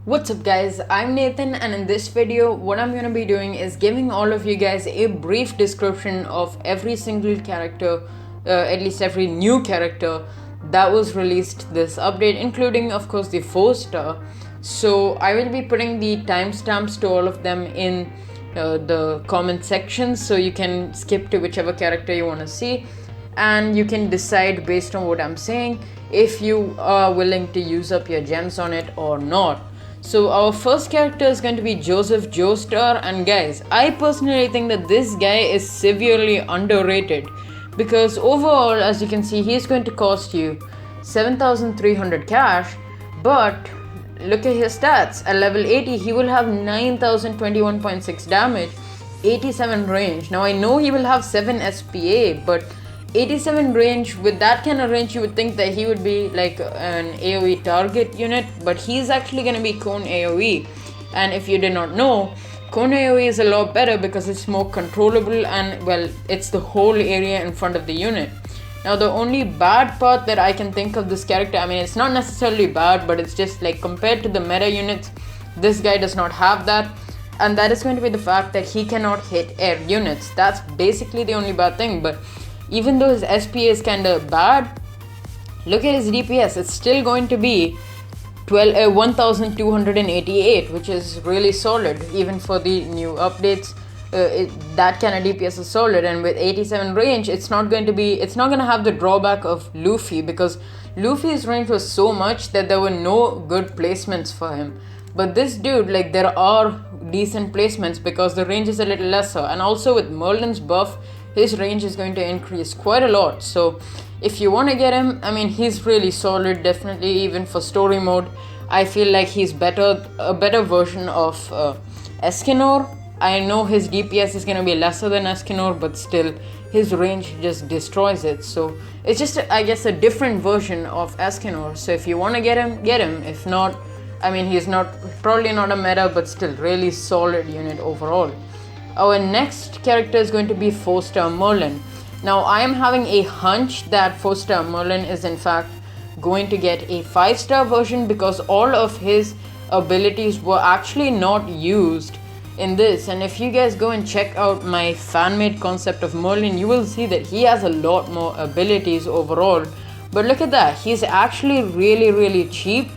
What's up guys, I'm Nathan, and in this video what I'm gonna be doing is giving all of you guys a brief description of every single character, at least every new character that was released this update, including of course the 4-star. So I will be putting the timestamps to all of them in the comment section, so you can skip to whichever character you want to see and you can decide based on what I'm saying if you are willing to use up your gems on it or not. So our first character is going to be Joseph Joestar, and guys, I personally think that this guy is severely underrated because overall, as you can see, he's going to cost you 7,300 cash, but look at his stats. At level 80, he will have 9,021.6 damage, 87 range. Now I know he will have 7 SPA, but 87 range, with that kind of range you would think that he would be like an AoE target unit, but he's actually going to be cone AoE. And if you did not know, cone AoE is a lot better because it's more controllable and, well, it's the whole area in front of the unit. Now the only bad part that I can think of this character, I mean, it's not necessarily bad, but it's just like compared to the meta units, this guy does not have that, and that is going to be the fact that he cannot hit air units. That's basically the only bad thing. But even though his SPA is kinda bad, look at his DPS, it's still going to be 1,288, which is really solid. Even for the new updates, that kind of DPS is solid, and with 87 range, it's not going to have the drawback of Luffy, because Luffy's range was so much that there were no good placements for him. But this dude, like, there are decent placements because the range is a little lesser, and also with Merlin's buff, his range is going to increase quite a lot. So if you want to get him, I mean, he's really solid, definitely. Even for story mode, I feel like he's a better version of Escanor. I know his DPS is going to be lesser than Escanor, but still his range just destroys it. So it's just, I guess, a different version of Escanor. So if you want to get him, get him. If not, I mean, he's probably not a meta, but still really solid unit overall. Our next character is going to be 4-star Merlin. Now I am having a hunch that 4-star Merlin is in fact going to get a 5-star version because all of his abilities were actually not used in this. And if you guys go and check out my fan-made concept of Merlin, you will see that he has a lot more abilities overall. But look at that, he's actually really cheap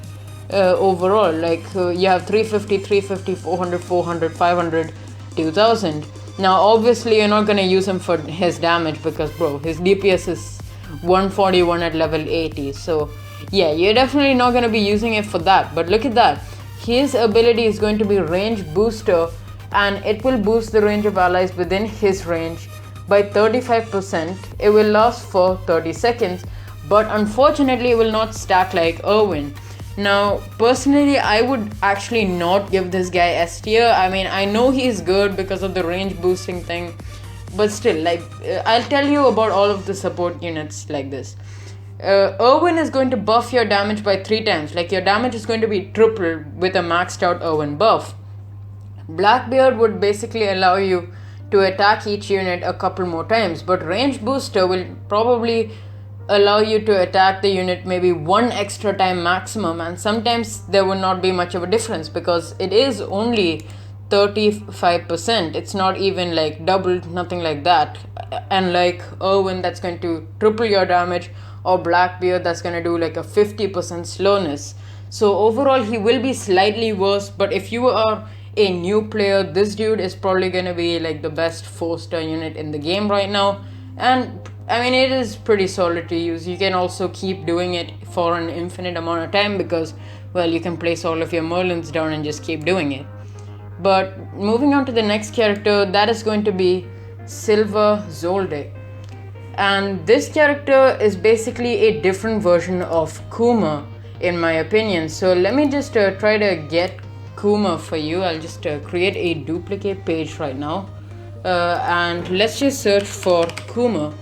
overall. Like you have 350, 350, 400, 400, 500, 2000. Now obviously you're not gonna use him for his damage because, bro, his DPS is 141 at level 80. So yeah, you're definitely not gonna be using it for that. But look at that, his ability is going to be range booster, and it will boost the range of allies within his range by 35%. It will last for 30 seconds, but unfortunately it will not stack like Irwin. Now, personally, I would actually not give this guy S tier. I mean, I know he's good because of the range boosting thing, but still, like, I'll tell you about all of the support units like this. Irwin is going to buff your damage by 3 times. Like, your damage is going to be triple with a maxed out Irwin buff. Blackbeard would basically allow you to attack each unit a couple more times, but range booster will probably allow you to attack the unit maybe 1 extra time maximum, and sometimes there will not be much of a difference because it is only 35%. It's not even like doubled, nothing like that. And like Irwin, that's going to triple your damage, or Blackbeard, that's going to do like a 50% slowness. So overall he will be slightly worse, but if you are a new player, this dude is probably going to be like the best 4-star unit in the game right now. And I mean, it is pretty solid to use. You can also keep doing it for an infinite amount of time because, well, you can place all of your Merlins down and just keep doing it. But moving on to the next character, that is going to be Silva Zoldyk. And this character is basically a different version of Kuma, in my opinion. So let me just try to get Kuma for you. I'll just create a duplicate page right now. And let's just search for Kuma.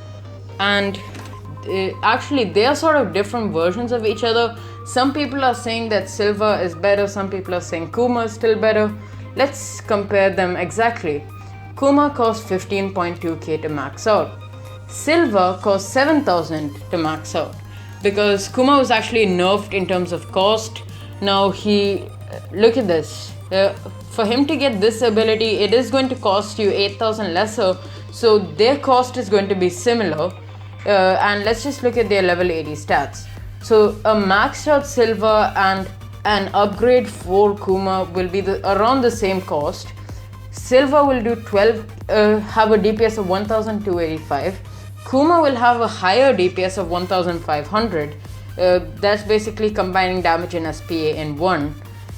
And actually they are sort of different versions of each other. Some people are saying that Silva is better, some people are saying Kuma is still better. Let's compare them exactly. Kuma costs 15.2k to max out. Silva costs 7,000 to max out because Kuma was actually nerfed in terms of cost Now look at this. For him to get this ability, it is going to cost you 8,000 lesser, so their cost is going to be similar. And let's just look at their level 80 stats. So a maxed out Silva and an upgrade for Kuma will be around the same cost. Silva will do have a DPS of 1285. Kuma will have a higher DPS of 1500. That's basically combining damage and SPA in one.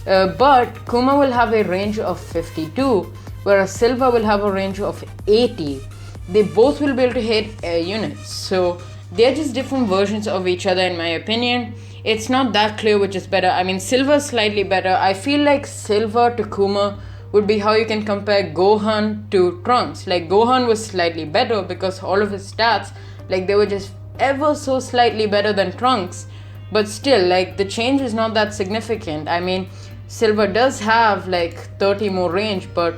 But Kuma will have a range of 52, whereas Silva will have a range of 80. They both will be able to hit air units, so they're just different versions of each other in my opinion. It's not that clear which is better. I mean, Silva is slightly better. I feel like Silva to Kuma would be how you can compare Gohan to Trunks. Like, Gohan was slightly better because all of his stats, like, they were just ever so slightly better than Trunks. But still, like, the change is not that significant. I mean, Silva does have like 30 more range, but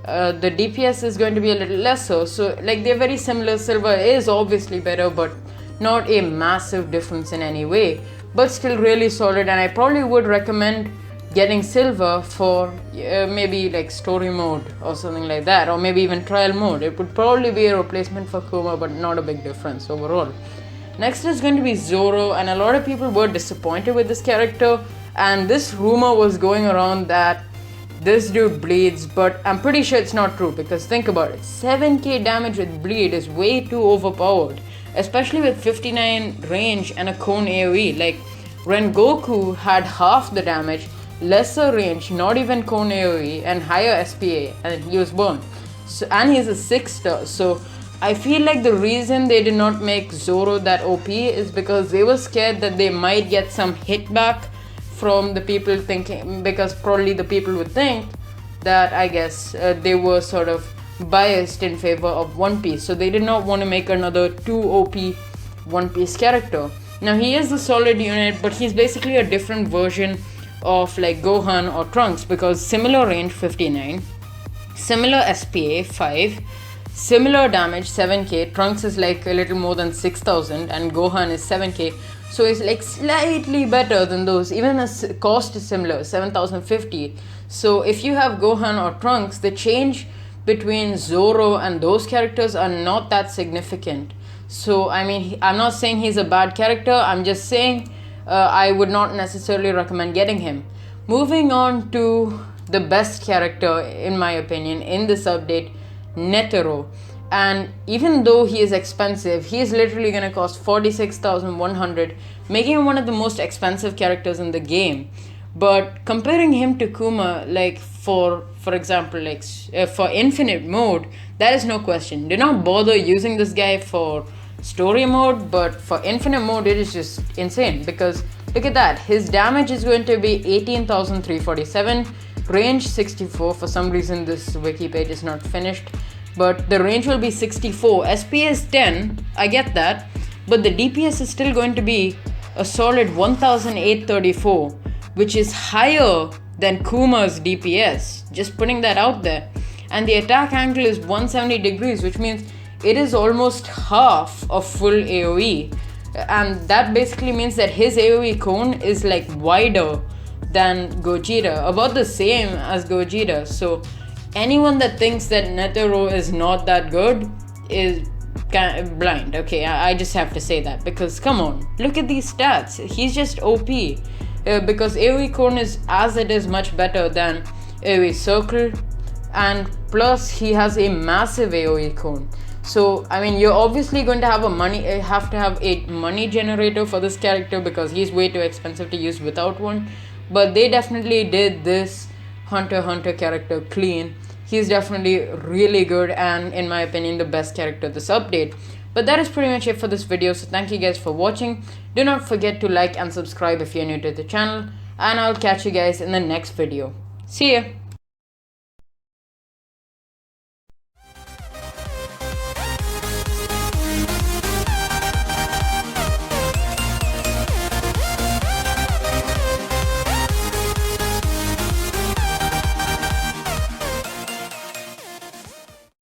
the DPS is going to be a little lesser. So like, they're very similar. Silva is obviously better, but not a massive difference in any way, but still really solid. And I probably would recommend getting Silva for maybe like story mode or something like that, or maybe even trial mode. It would probably be a replacement for Kuma, but not a big difference overall. Next is going to be Zoro, and a lot of people were disappointed with this character, and this rumor was going around that this dude bleeds, but I'm pretty sure it's not true, because think about it, 7k damage with bleed is way too overpowered, especially with 59 range and a cone AoE. Like, Rengoku had half the damage, lesser range, not even cone AoE, and higher SPA, and he was burned. So, and he's a 6-star, so I feel like the reason they did not make Zoro that OP is because they were scared that they might get some hit back from the people thinking, because probably the people would think that, I guess, they were sort of biased in favor of One Piece, so they did not want to make another too OP One Piece character. Now, he is the solid unit, but he's basically a different version of like Gohan or Trunks, because similar range 59, similar SPA 5, similar damage 7k. Trunks is like a little more than 6,000 and Gohan is 7k, so it's like slightly better than those. Even the cost is similar, 7,050. So if you have Gohan or Trunks, the change between Zoro and those characters are not that significant. So I mean, I'm not saying he's a bad character, I'm just saying I would not necessarily recommend getting him. Moving on to the best character in my opinion in this update, Netero. And even though he is expensive, he is literally going to cost 46,100, making him one of the most expensive characters in the game. But comparing him to Kuma, like for example, like for infinite mode, that is no question. Do not bother using this guy for story mode, but for infinite mode it is just insane, because look at that, his damage is going to be 18,347, range 64. For some reason this wiki page is not finished, but the range will be 64. SPA is 10, I get that, but the DPS is still going to be a solid 1,834, which is higher than Kuma's DPS, just putting that out there. And the attack angle is 170 degrees, which means it is almost half of full AoE, and that basically means that his AoE cone is like wider than Gogeta, about the same as Gogeta. So anyone that thinks that Netero is not that good is kind of blind. Okay, I just have to say that, because come on, look at these stats. He's just OP, because AoE cone is as it is much better than AoE circle, and plus he has a massive AoE cone. So I mean, you're obviously going to have a money generator for this character, because he's way too expensive to use without one. But they definitely did this Hunter x Hunter character clean. He's definitely really good, and in my opinion the best character this update. But that is pretty much it for this video, so thank you guys for watching. Do not forget to like and subscribe if you're new to the channel, and I'll catch you guys in the next video. See ya!